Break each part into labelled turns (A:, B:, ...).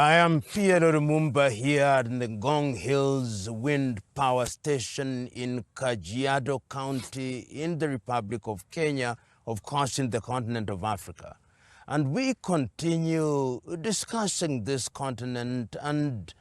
A: I am PLO LUMUMBA here in the Ngong Hills Wind Power Station in Kajiado County in the Republic of Kenya, of course in the continent of Africa. And we continue discussing this continent, and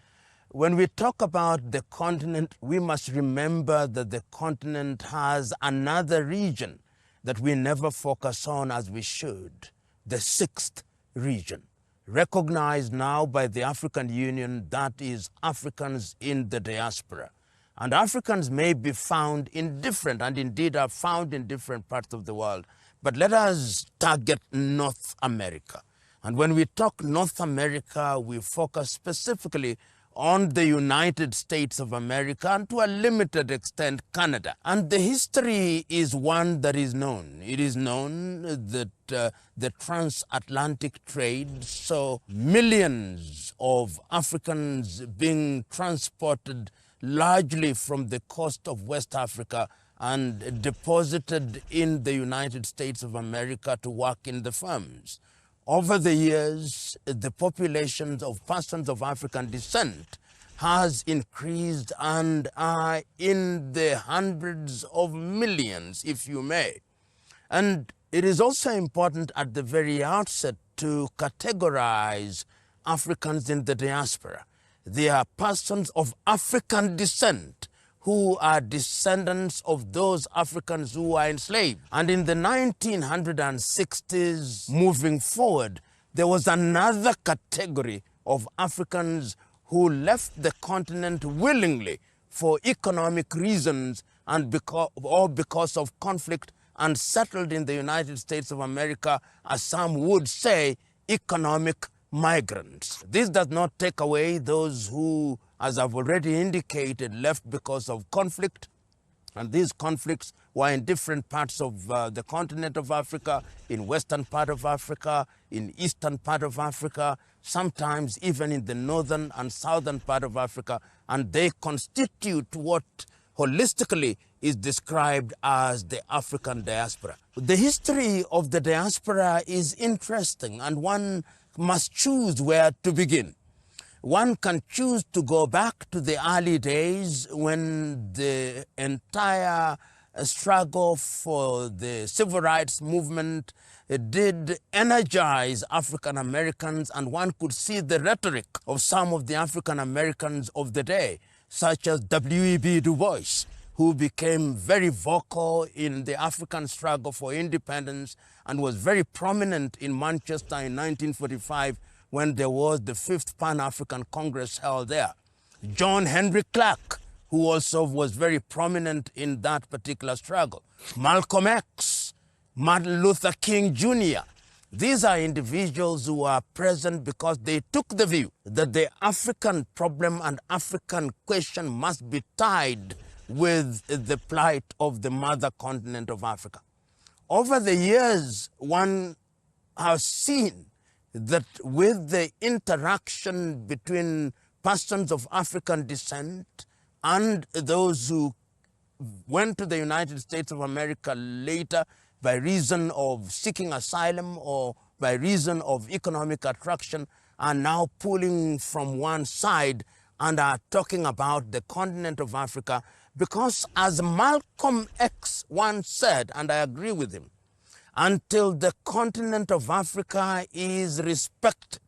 A: when we talk about the continent, we must remember that the continent has another region that we never focus on as we should, the sixth region, recognized now by the African Union, that is Africans in the diaspora. And Africans may be found in different, and indeed are found in different parts of the world. But let us target North America. And when we talk North America, we focus specifically on the United States of America and to a limited extent Canada. And the history is one that is known. It is known that the transatlantic trade saw millions of Africans being transported largely from the coast of West Africa and deposited in the United States of America to work in the firms. Over the years, the populations of persons of African descent has increased and are in the hundreds of millions, if you may. And it is also important at the very outset to categorize Africans in the diaspora. They are persons of African descent who are descendants of those Africans who were enslaved. And in the 1960s, moving forward, there was another category of Africans who left the continent willingly for economic reasons and because of conflict and settled in the United States of America, as some would say, economic migrants. This does not take away those who, as I've already indicated, left because of conflict. And these conflicts were in different parts of the continent of Africa, in western part of Africa, in eastern part of Africa, sometimes even in the northern and southern part of Africa. And they constitute what holistically is described as the African diaspora. The history of the diaspora is interesting, and one must choose where to begin. One can choose to go back to the early days when the entire struggle for the civil rights movement did energize African Americans, and one could see the rhetoric of some of the African Americans of the day, such as W.E.B. Du Bois, who became very vocal in the African struggle for independence and was very prominent in Manchester in 1945 when there was the 5th Pan-African Congress held there. John Henry Clark, who also was very prominent in that particular struggle. Malcolm X, Martin Luther King Jr. These are individuals who are present because they took the view that the African problem and African question must be tied with the plight of the mother continent of Africa. Over the years, one has seen that with the interaction between persons of African descent and those who went to the United States of America later by reason of seeking asylum or by reason of economic attraction, are now pulling from one side and are talking about the continent of Africa, because as Malcolm X once said, and I agree with him, until the continent of Africa is respected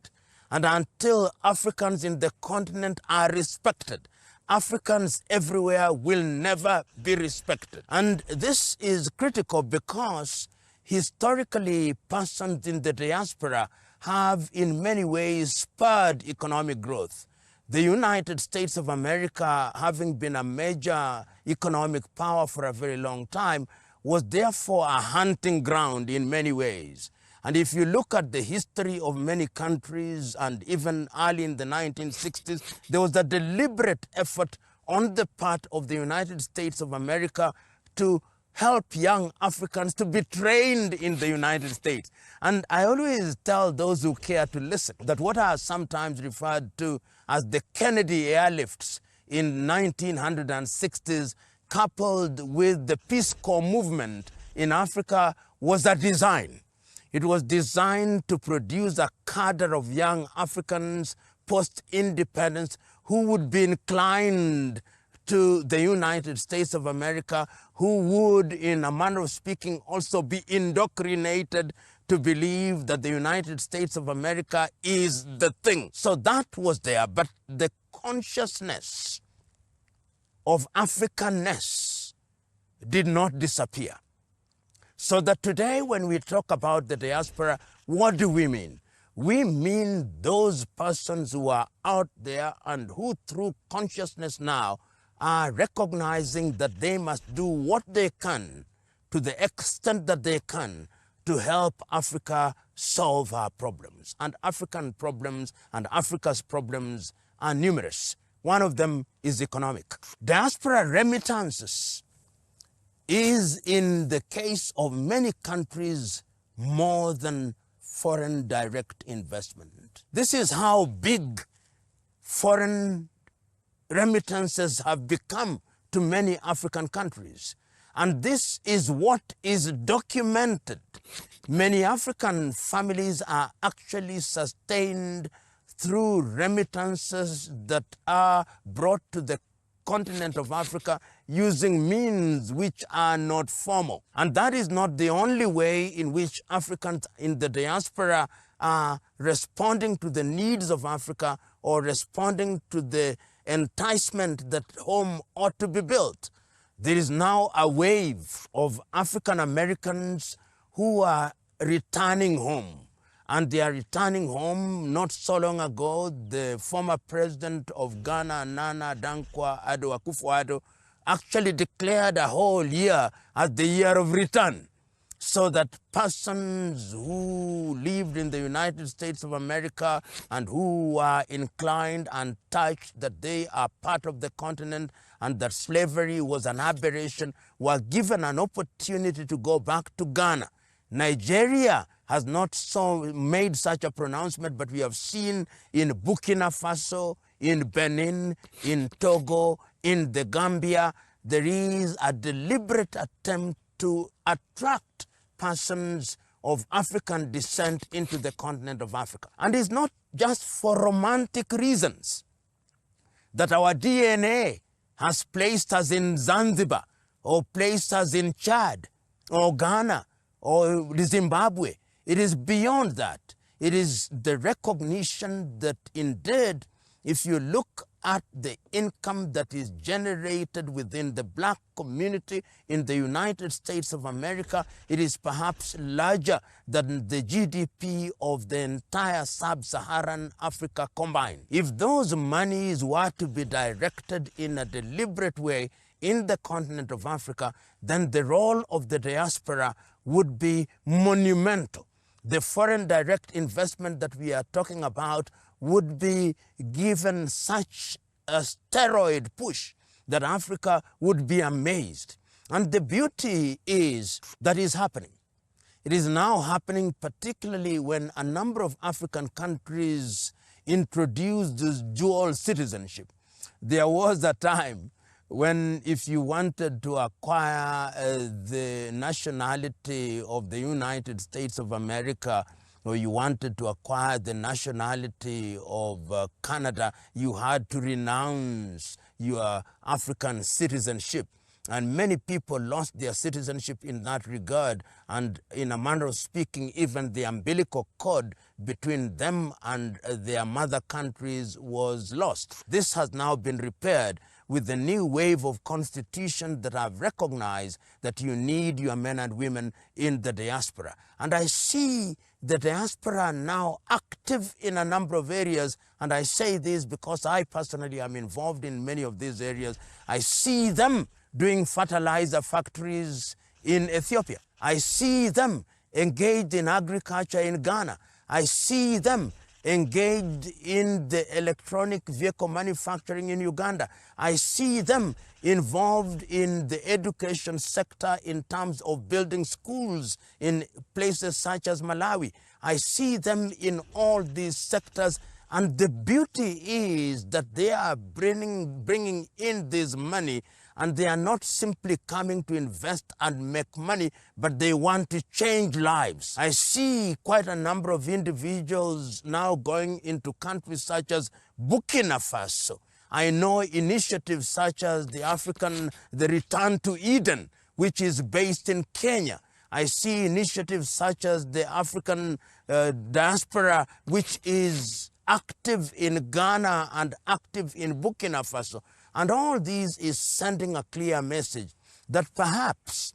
A: and until Africans in the continent are respected, Africans everywhere will never be respected. And this is critical because historically persons in the diaspora have in many ways spurred economic growth. The United States of America, having been a major economic power for a very long time, was therefore a hunting ground in many ways. And if you look at the history of many countries, and even early in the 1960s, there was a deliberate effort on the part of the United States of America to help young Africans to be trained in the United States. And I always tell those who care to listen that what are sometimes referred to as the Kennedy airlifts in 1960s, coupled with the Peace Corps movement in Africa, was a design. It was designed to produce a cadre of young Africans post-independence who would be inclined to the United States of America, who would, in a manner of speaking, also be indoctrinated to believe that the United States of America is the thing. So that was there, but the consciousness of Africanness did not disappear. So that today when we talk about the diaspora, what do we mean? We mean those persons who are out there and who through consciousness now are recognizing that they must do what they can to the extent that they can to help Africa solve her problems. And African problems and Africa's problems are numerous. One of them is economic. Diaspora remittances is, in the case of many countries, more than foreign direct investment. This is how big foreign remittances have become to many African countries. And this is what is documented. Many African families are actually sustained through remittances that are brought to the continent of Africa using means which are not formal. And that is not the only way in which Africans in the diaspora are responding to the needs of Africa or responding to the enticement that home ought to be built. There is now a wave of African Americans who are returning home. And they are returning home. Not so long ago, the former president of Ghana, Nana Dankwa-Addo Akufo-Addo, actually declared a whole year as the year of return, so that persons who lived in the United States of America and who are inclined and touched that they are part of the continent and that slavery was an aberration were given an opportunity to go back to Ghana. Nigeria has not made such a pronouncement, but we have seen in Burkina Faso, in Benin, in Togo, in the Gambia, there is a deliberate attempt to attract persons of African descent into the continent of Africa. And it's not just for romantic reasons that our DNA has placed us in Zanzibar, or placed us in Chad, or Ghana, or Zimbabwe. It is beyond that. It is the recognition that indeed, if you look at the income that is generated within the black community in the United States of America, it is perhaps larger than the GDP of the entire sub-Saharan Africa combined. If those monies were to be directed in a deliberate way in the continent of Africa, then the role of the diaspora would be monumental. The foreign direct investment that we are talking about would be given such a steroid push that Africa would be amazed. And the beauty is that is happening. It is now happening particularly when a number of African countries introduced this dual citizenship. There was a time when if you wanted to acquire the nationality of the United States of America, or you wanted to acquire the nationality of Canada, you had to renounce your African citizenship. And many people lost their citizenship in that regard. And in a manner of speaking, even the umbilical cord between them and their mother countries was lost. This has now been repaired with the new wave of constitutions that have recognized that you need your men and women in the diaspora. And I see the diaspora now active in a number of areas, and I say this because I personally am involved in many of these areas. I see them doing fertilizer factories in Ethiopia. I see them engaged in agriculture in Ghana. I see them engaged in the electronic vehicle manufacturing in Uganda. I see them involved in the education sector in terms of building schools in places such as Malawi. I see them in all these sectors And the beauty is that they are bringing in this money, and they are not simply coming to invest and make money, but they want to change lives. I see quite a number of individuals now going into countries such as Burkina Faso. I know initiatives such as the Return to Eden, which is based in Kenya. I see initiatives such as the African Diaspora, which is active in Ghana and active in Burkina Faso. And all these is sending a clear message that perhaps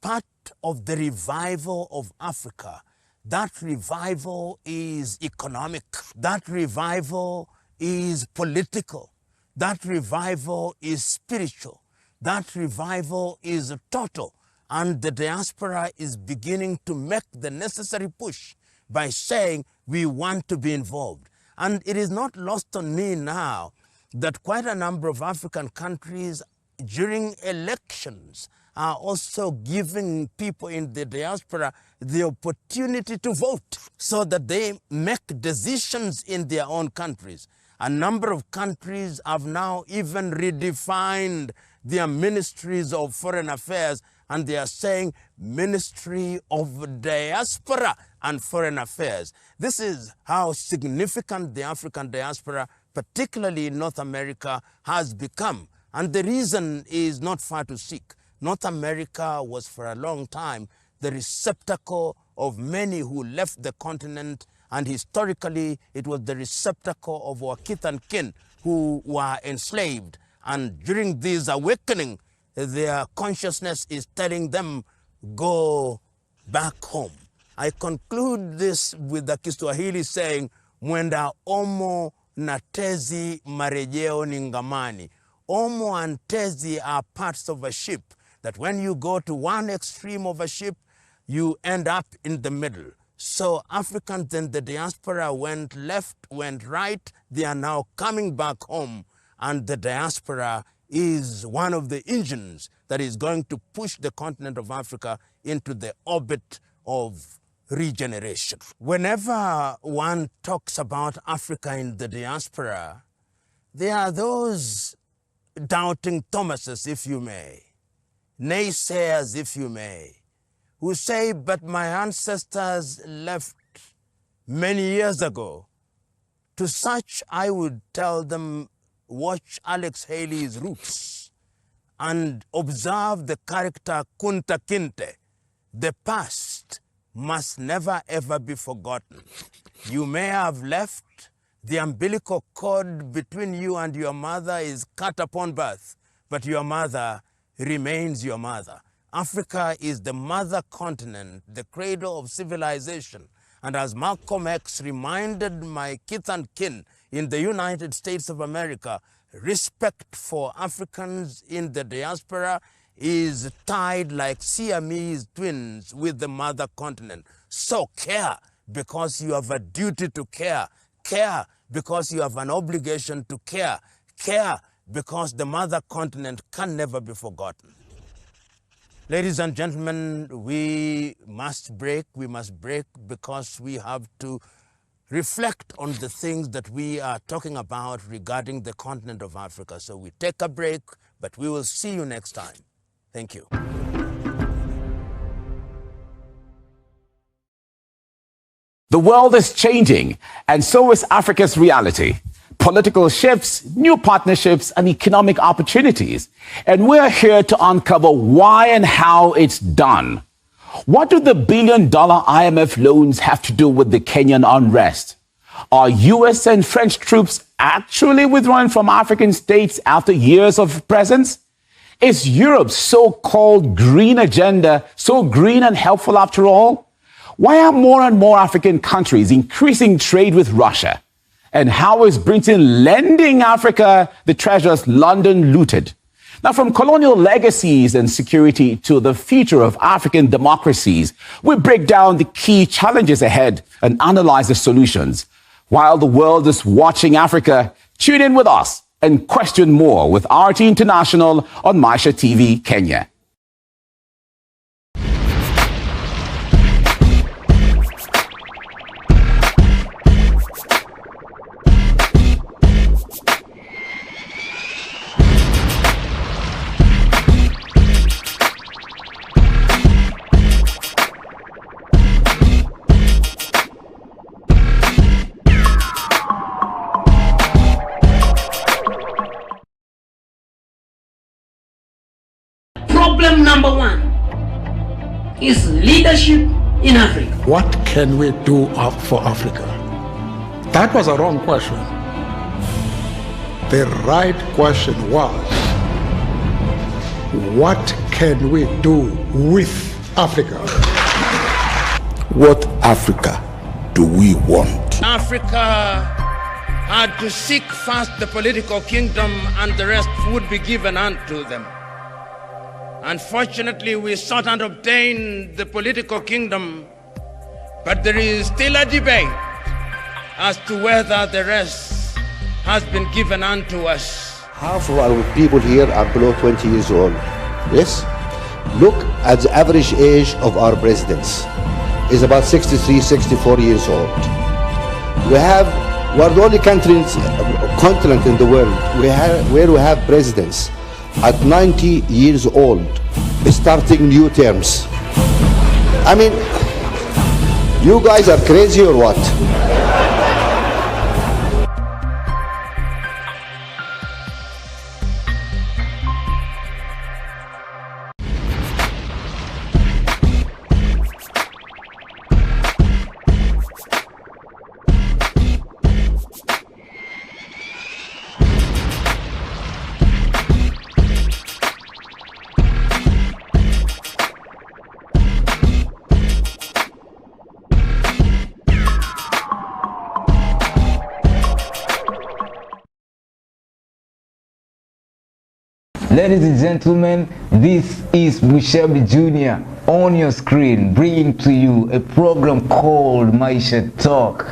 A: part of the revival of Africa, that revival is economic, that revival is political, that revival is spiritual, that revival is total. And the diaspora is beginning to make the necessary push by saying we want to be involved. And it is not lost on me now that quite a number of African countries during elections are also giving people in the diaspora the opportunity to vote so that they make decisions in their own countries. A number of countries have now even redefined their ministries of foreign affairs, and they are saying Ministry of Diaspora and Foreign Affairs. This is how significant the African diaspora, particularly in North America, has become. And the reason is not far to seek. North America was for a long time the receptacle of many who left the continent, and historically it was the receptacle of our kith and kin who were enslaved. And during this awakening, their consciousness is telling them, go back home. I conclude this with the Kiswahili saying, mwenda omo na tezi marejeo ni ngamani. Omo and tezi are parts of a ship, that when you go to one extreme of a ship, you end up in the middle. So Africans in the diaspora went left, went right, they are now coming back home, and the diaspora is one of the engines that is going to push the continent of Africa into the orbit of regeneration. Whenever one talks about Africa in the diaspora, there are those doubting Thomases, if you may, naysayers, if you may, who say, but my ancestors left many years ago. To such, I would tell them, watch Alex Haley's Roots and observe the character Kunta Kinte. The past must never ever be forgotten. You may have left, the umbilical cord between you and your mother is cut upon birth, but your mother remains your mother. Africa is the mother continent, the cradle of civilization. And as Malcolm X reminded my kith and kin in the United States of America, respect for Africans in the diaspora is tied like Siamese twins with the mother continent. So care because you have a duty to care. Care because you have an obligation to care. Care because the mother continent can never be forgotten. Ladies and gentlemen, we must break because we have to reflect on the things that we are talking about regarding the continent of Africa. So we take a break, but we will see you next time. Thank you.
B: The world is changing, and so is Africa's reality. Political shifts, new partnerships, and economic opportunities. And we're here to uncover why and how it's done. What do the billion-dollar IMF loans have to do with the Kenyan unrest? Are US and French troops actually withdrawing from African states after years of presence? Is Europe's so-called green agenda so green and helpful after all? Why are more and more African countries increasing trade with Russia? And how is Britain lending Africa the treasures London looted? Now, from colonial legacies and security to the future of African democracies, we break down the key challenges ahead and analyze the solutions. While the world is watching Africa, tune in with us and question more with RT International on Maisha TV Kenya.
C: problem number one is leadership in Africa.
D: What can we do for Africa? That was a wrong question. The right question was, what can we do with Africa?
E: What Africa do we want?
A: Africa had to seek first the political kingdom, and the rest would be given unto them. Unfortunately, we sought and obtained the political kingdom, but there is still a debate as to whether the rest has been given unto us.
F: Half of our people here are below 20 years old. Yes? Look at the average age of our presidents. It's about 63, 64 years old. We're the only continent in the world where we have presidents at 90 years old starting new terms. I mean, you guys are crazy or what?
G: Ladies and gentlemen, this is Mushabi Jr. on your screen, bringing to you a program called Maisha Talk.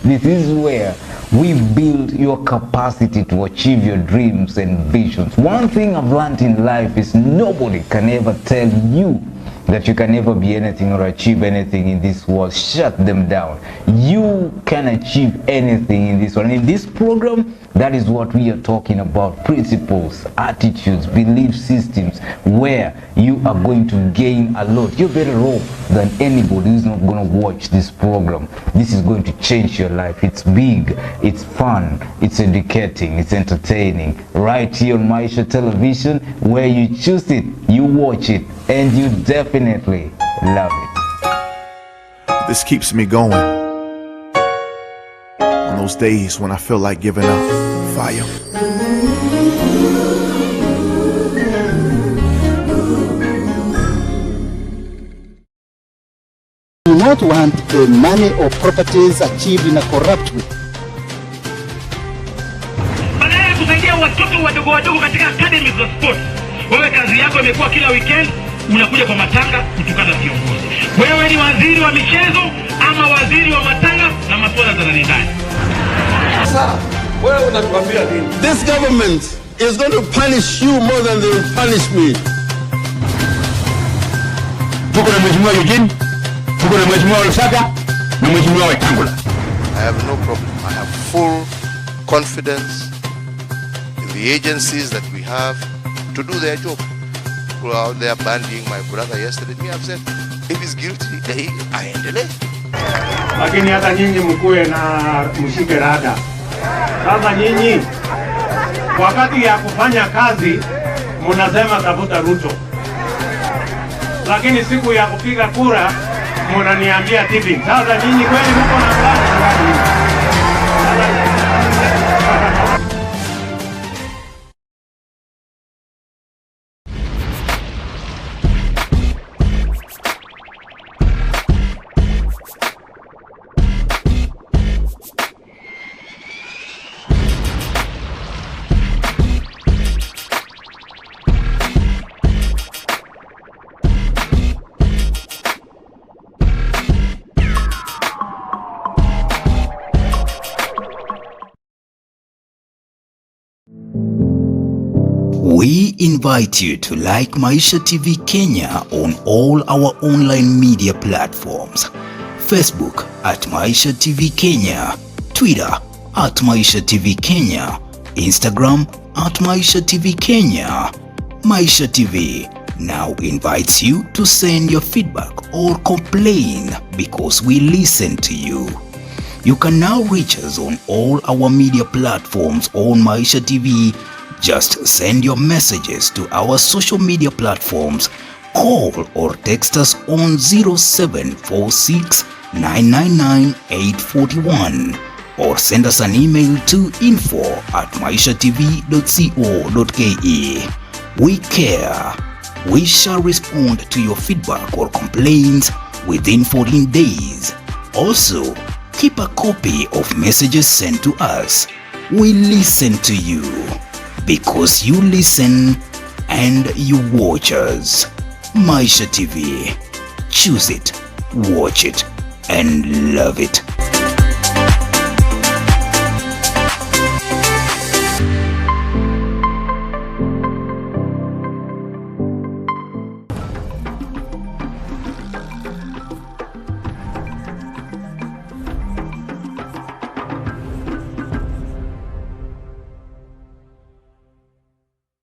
G: This is where we build your capacity to achieve your dreams and visions. One thing I've learned in life is nobody can ever tell you that you can never be anything or achieve anything in this world. Shut them down. You can achieve anything in this world. And in this program, that is what we are talking about: principles, attitudes, belief systems, where you are going to gain a lot. You're better off than anybody who's not going to watch this program. This is going to change your life. It's big, it's fun, it's educating, it's entertaining. Right here on Maisha Television, where you choose it, you watch it, and you definitely love it.
H: This keeps me going on those days when I feel like giving up. Fire.
I: Do not want the money or properties achieved in a corrupt way.
J: Badala ya kusaidia watoto wadogo wadogo katika academies za sports, wewe kazi yako imekuwa kila weekend unakuja kwa matanga kutukana viongozi. Wewe ni waziri wa michezo ama waziri wa matanga na masuala za ndani.
K: Sasa wewe unatuambia nini? This government is going to punish you more than they will punish me.
L: Tuko na mheshimiwa Eugene, tuko na mheshimiwa Lusaka na mheshimiwa Wetangula.
M: I have no problem. I have full confidence in the agencies that we have to do their job. People out there bandying my brother yesterday. Me, I've said, if he's guilty, aendelee.
N: Lakini hata nyinyi mkuwe na mshike rada. Sasa nyinyi wakati ya kufanya kazi mnasema tafuta Ruto, lakini siku ya kupiga kura mnaniambia tipping. Sasa nyinyi kweli mko na plani?
O: We invite you to like Maisha TV Kenya on all our online media platforms. Facebook at Maisha TV Kenya, Twitter at Maisha TV Kenya, Instagram at Maisha TV Kenya. Maisha TV now invites you to send your feedback or complain because we listen to you. You can now reach us on all our media platforms on Maisha TV Just send your messages to our social media platforms, call or text us on 0746 999 841 or send us an email to info@maishatv.co.ke. We care. We shall respond to your feedback or complaints within 14 days. Also, keep a copy of messages sent to us. We listen to you because you listen and you watch us. Maisha TV. Choose it, watch it, and love it.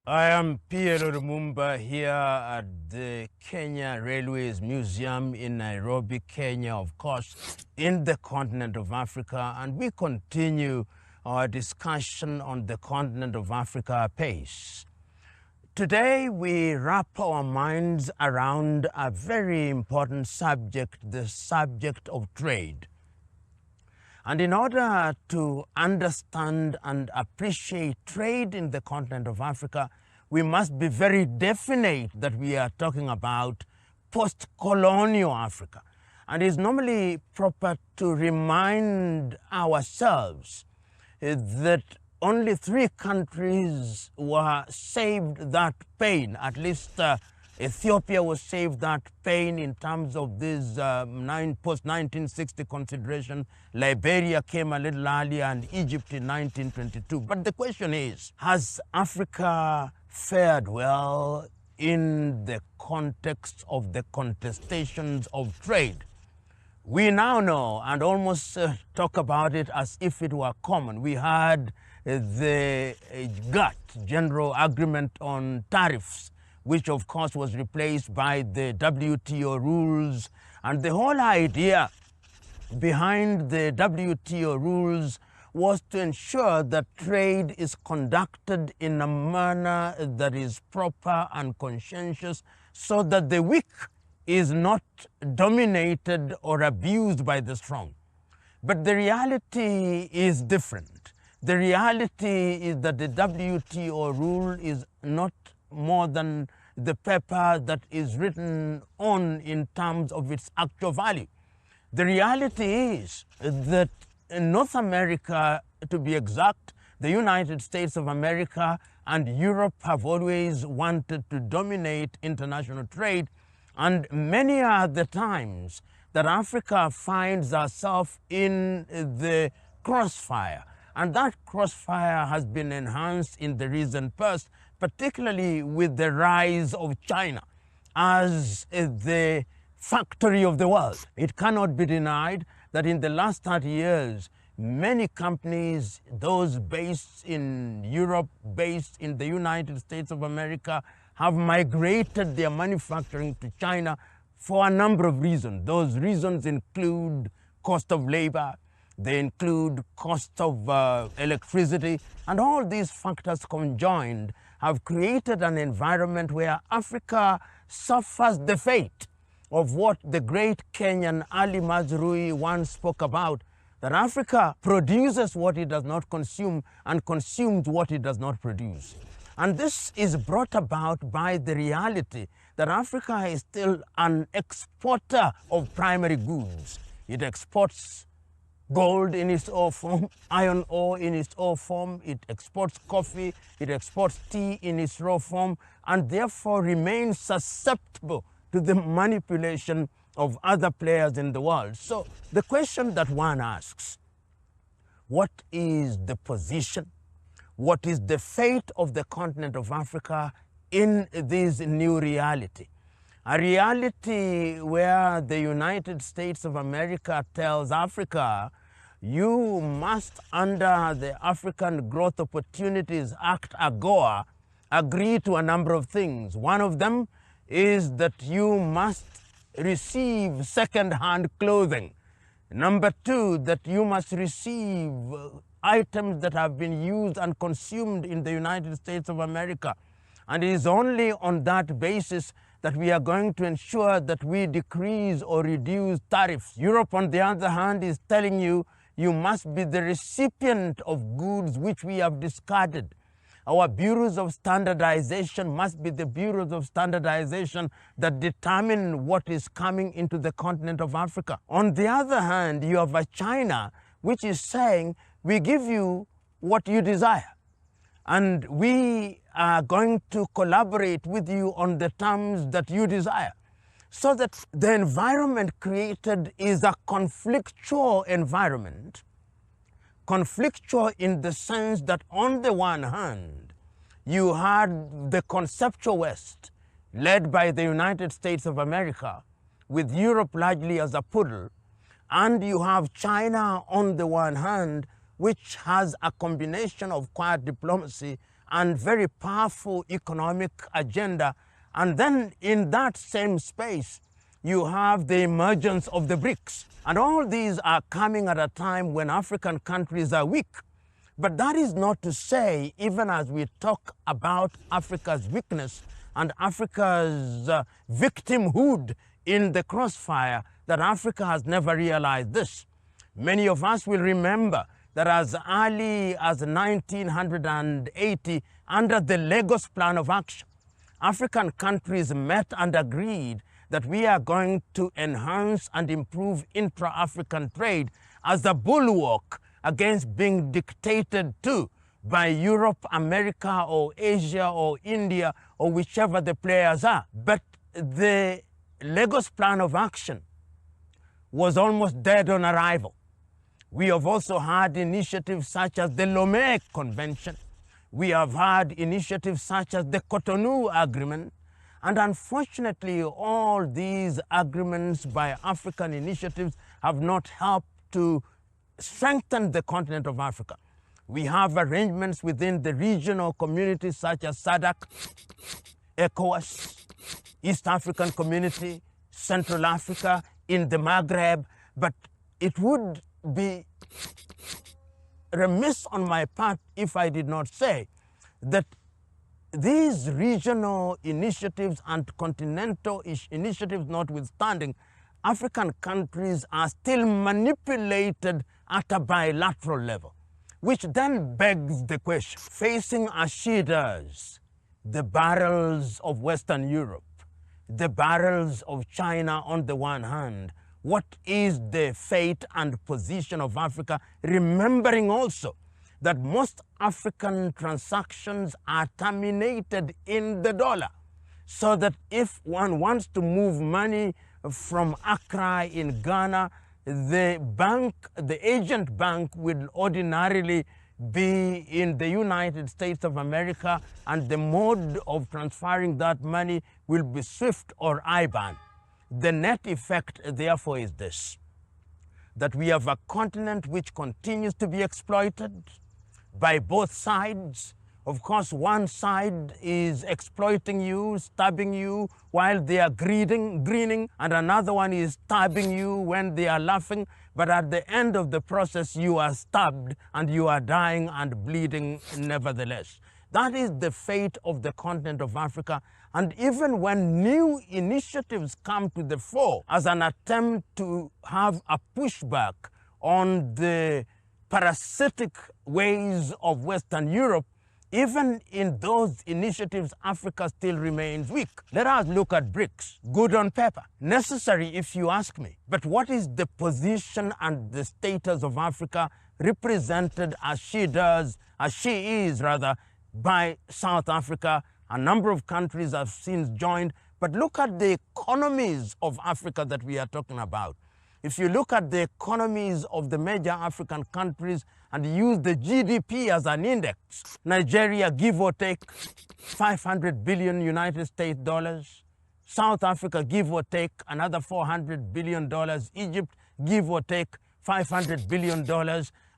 A: I am PLO LUMUMBA here at the Kenya Railways Museum in Nairobi, Kenya, of course, in the continent of Africa, and we continue our discussion on the continent of Africa pace. Today, we wrap our minds around a very important subject, the subject of trade. And in order to understand and appreciate trade in the continent of Africa, we must be very definite that we are talking about post-colonial Africa. And it's normally proper to remind ourselves that only 3 countries were saved that pain, at least Ethiopia was saved that pain in terms of this post-1960 consideration. Liberia came a little earlier and Egypt in 1922. But the question is, has Africa fared well in the context of the contestations of trade? We now know and almost talk about it as if it were common. We had the GATT, General Agreement on Tariffs, which of course was replaced by the WTO rules. And the whole idea behind the WTO rules was to ensure that trade is conducted in a manner that is proper and conscientious so that the weak is not dominated or abused by the strong. But the reality is different. The reality is that the WTO rule is not more than the paper that is written on in terms of its actual value. The reality is that in North America, to be exact, the United States of America and Europe have always wanted to dominate international trade, and many are the times that Africa finds herself in the crossfire. And that crossfire has been enhanced in the recent past, particularly with the rise of China as the factory of the world. It cannot be denied that in the last 30 years, many companies, those based in Europe, based in the United States of America, have migrated their manufacturing to China for a number of reasons. Those reasons include cost of labor, they include cost of electricity, and all these factors conjoined have created an environment where Africa suffers the fate of what the great Kenyan Ali Mazrui once spoke about, that Africa produces what it does not consume and consumes what it does not produce. And this is brought about by the reality that Africa is still an exporter of primary goods. It exports gold in its ore form, iron ore in its ore form, it exports coffee, it exports tea in its raw form, and therefore remains susceptible to the manipulation of other players in the world. So the question that one asks, what is the position, what is the fate of the continent of Africa in this new reality? A reality where the United States of America tells Africa, you must, under the African Growth Opportunities Act, AGOA, agree to a number of things. One of them is that you must receive second-hand clothing. Number 2, that you must receive items that have been used and consumed in the United States of America. And it is only on that basis that we are going to ensure that we decrease or reduce tariffs. Europe, on the other hand, is telling you, you must be the recipient of goods which we have discarded. Our bureaus of standardization must be the bureaus of standardization that determine what is coming into the continent of Africa. On the other hand, you have a China which is saying, we give you what you desire, and we are going to collaborate with you on the terms that you desire. So that the environment created is a conflictual environment. Conflictual in the sense that on the one hand, you had the conceptual West led by the United States of America, with Europe largely as a poodle, and you have China on the one hand, which has a combination of quiet diplomacy and very powerful economic agenda. And then in that same space, you have the emergence of the BRICS. And all these are coming at a time when African countries are weak. But that is not to say, even as we talk about Africa's weakness and Africa's victimhood in the crossfire, that Africa has never realized this. Many of us will remember that as early as 1980, under the Lagos Plan of Action, African countries met and agreed that we are going to enhance and improve intra-African trade as a bulwark against being dictated to by Europe, America, or Asia, or India, or whichever the players are. But the Lagos Plan of Action was almost dead on arrival. We have also had initiatives such as the Lomé Convention. We have had initiatives such as the Cotonou Agreement. And unfortunately, all these agreements by African initiatives have not helped to strengthen the continent of Africa. We have arrangements within the regional communities such as SADC, ECOWAS, East African Community, Central Africa, in the Maghreb, but it would be remiss on my part if I did not say that these regional initiatives and continental initiatives notwithstanding, African countries are still manipulated at a bilateral level, which then begs the question, facing as she does the barrels of Western Europe, the barrels of China on the one hand, what is the fate and position of Africa, remembering also that most African transactions are terminated in the dollar, so that if one wants to move money from Accra in Ghana, the agent bank will ordinarily be in the United States of America, and the mode of transferring that money will be SWIFT or IBAN. The net effect, therefore, is this, that we have a continent which continues to be exploited by both sides. Of course, one side is exploiting you, stabbing you while they are grinning, and another one is stabbing you when they are laughing. But at the end of the process, you are stabbed and you are dying and bleeding nevertheless. That is the fate of the continent of Africa. And even when new initiatives come to the fore as an attempt to have a pushback on the parasitic ways of Western Europe, even in those initiatives, Africa still remains weak. Let us look at BRICS. Good on paper. Necessary, if you ask me. But what is the position and the status of Africa represented as she is, by South Africa? A number of countries have since joined. But look at the economies of Africa that we are talking about. If you look at the economies of the major African countries and use the GDP as an index, Nigeria, give or take, 500 billion United States dollars. South Africa, give or take, another $400 billion. Egypt, give or take, $500 billion.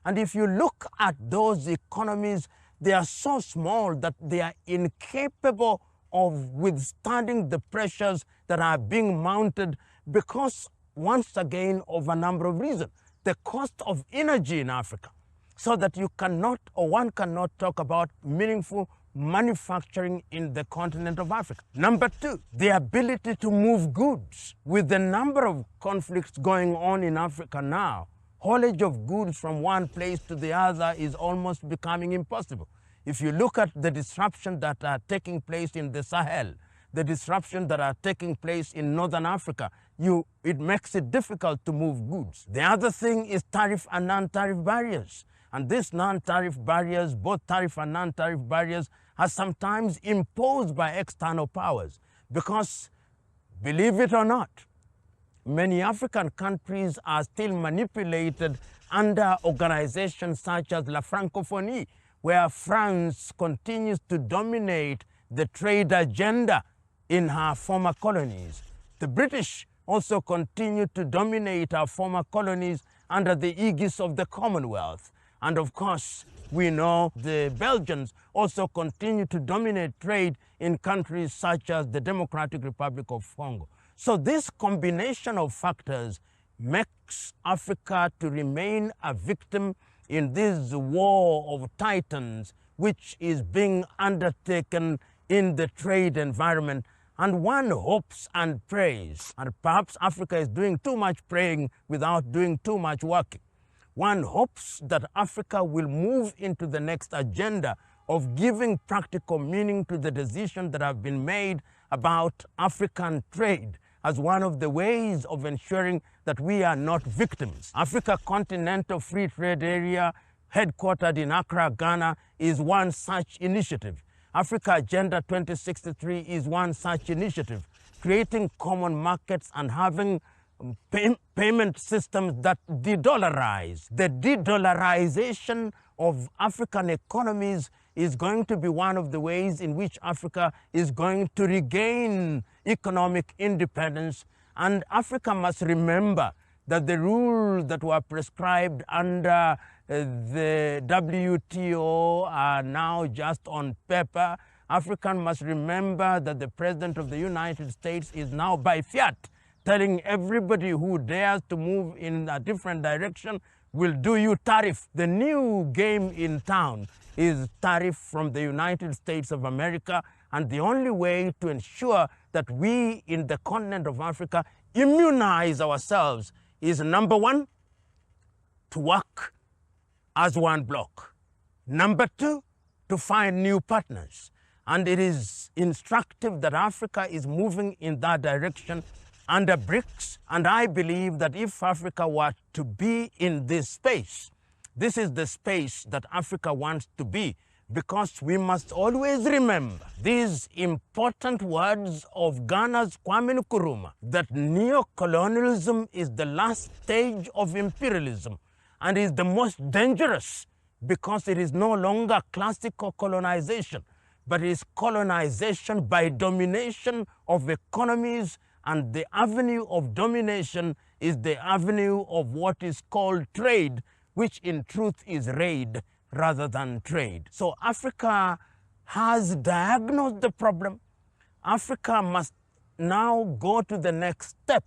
A: And if you look at those economies, they are so small that they are incapable of withstanding the pressures that are being mounted because, once again, of a number of reasons. The cost of energy in Africa so that you cannot, or one cannot, talk about meaningful manufacturing in the continent of Africa. Number two, the ability to move goods. With the number of conflicts going on in Africa now, haulage of goods from one place to the other is almost becoming impossible. If you look at the disruptions that are taking place in the Sahel, the disruptions that are taking place in Northern Africa, it makes it difficult to move goods. The other thing is tariff and non-tariff barriers. And these non-tariff barriers, both tariff and non-tariff barriers, are sometimes imposed by external powers. Because, believe it or not, many African countries are still manipulated under organizations such as La Francophonie, where France continues to dominate the trade agenda in her former colonies. The British also continue to dominate our former colonies under the aegis of the Commonwealth. And of course, we know the Belgians also continue to dominate trade in countries such as the Democratic Republic of Congo. So this combination of factors makes Africa to remain a victim in this war of titans, which is being undertaken in the trade environment. And one hopes and prays, and perhaps Africa is doing too much praying without doing too much working. One hopes that Africa will move into the next agenda of giving practical meaning to the decisions that have been made about African trade as one of the ways of ensuring that we are not victims. Africa Continental Free Trade Area, headquartered in Accra, Ghana, is one such initiative. Africa Agenda 2063 is one such initiative, creating common markets and having payment systems that de-dollarize. The de-dollarization of African economies is going to be one of the ways in which Africa is going to regain economic independence. And Africa must remember that the rules that were prescribed under the WTO are now just on paper. Africa must remember that the President of the United States is now by fiat telling everybody who dares to move in a different direction will do you tariff. The new game in town is tariff from the United States of America, and the only way to ensure that we in the continent of Africa immunize ourselves is, number one, to work as one bloc. Number two, to find new partners. And it is instructive that Africa is moving in that direction under BRICS, and I believe that if Africa were to be in this space, this is the space that Africa wants to be, because we must always remember these important words of Ghana's Kwame Nkrumah, that neocolonialism is the last stage of imperialism and is the most dangerous because it is no longer classical colonization, but it is colonization by domination of economies. And the avenue of domination is the avenue of what is called trade, which in truth is raid rather than trade. So Africa has diagnosed the problem. Africa must now go to the next step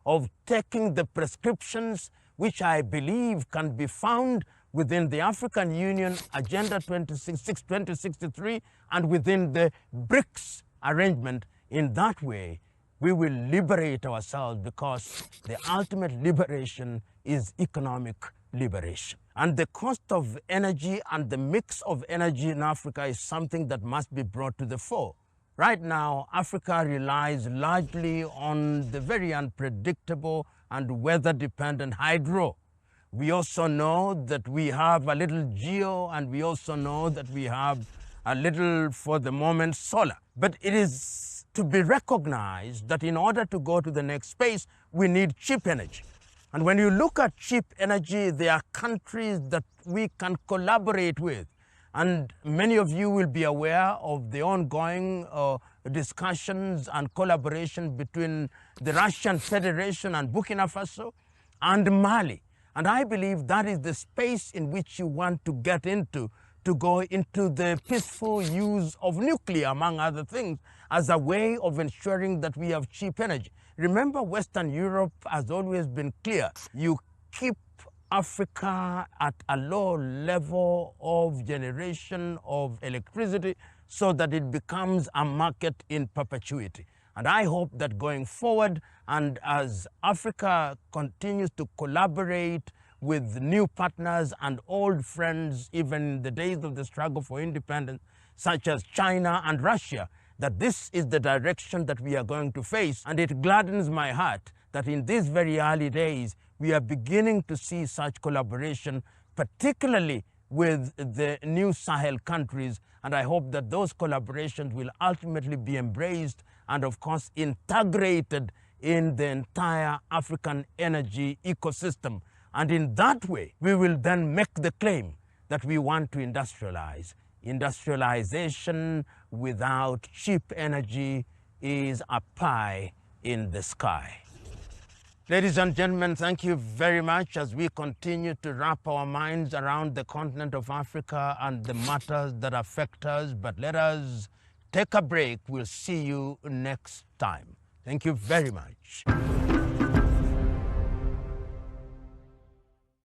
A: of taking the prescriptions which I believe can be found within the African Union Agenda 2063 and within the BRICS arrangement. In that way, we will liberate ourselves, because the ultimate liberation is economic liberation. And the cost of energy and the mix of energy in Africa is something that must be brought to the fore. Right now, Africa relies largely on the very unpredictable and weather-dependent hydro. We also know that we have a little geo, and we also know that we have a little, for the moment, solar. But it is to be recognized that in order to go to the next space, we need cheap energy. And when you look at cheap energy, there are countries that we can collaborate with. And many of you will be aware of the ongoing discussions and collaboration between the Russian Federation and Burkina Faso and Mali. And I believe that is the space in which you want to get into, to go into the peaceful use of nuclear, among other things, as a way of ensuring that we have cheap energy. Remember, Western Europe has always been clear. You keep Africa at a low level of generation of electricity so that it becomes a market in perpetuity. And I hope that going forward, and as Africa continues to collaborate with new partners and old friends, even in the days of the struggle for independence, such as China and Russia, that this is the direction that we are going to face. And it gladdens my heart that in these very early days, we are beginning to see such collaboration, particularly with the new Sahel countries. And I hope that those collaborations will ultimately be embraced and, of course, integrated in the entire African energy ecosystem. And in that way, we will then make the claim that we want to industrialize. Industrialization without cheap energy is a pie in the sky. Ladies and gentlemen, thank you very much as we continue to wrap our minds around the continent of Africa and the matters that affect us. But let us take a break. We'll see you next time. Thank you very much.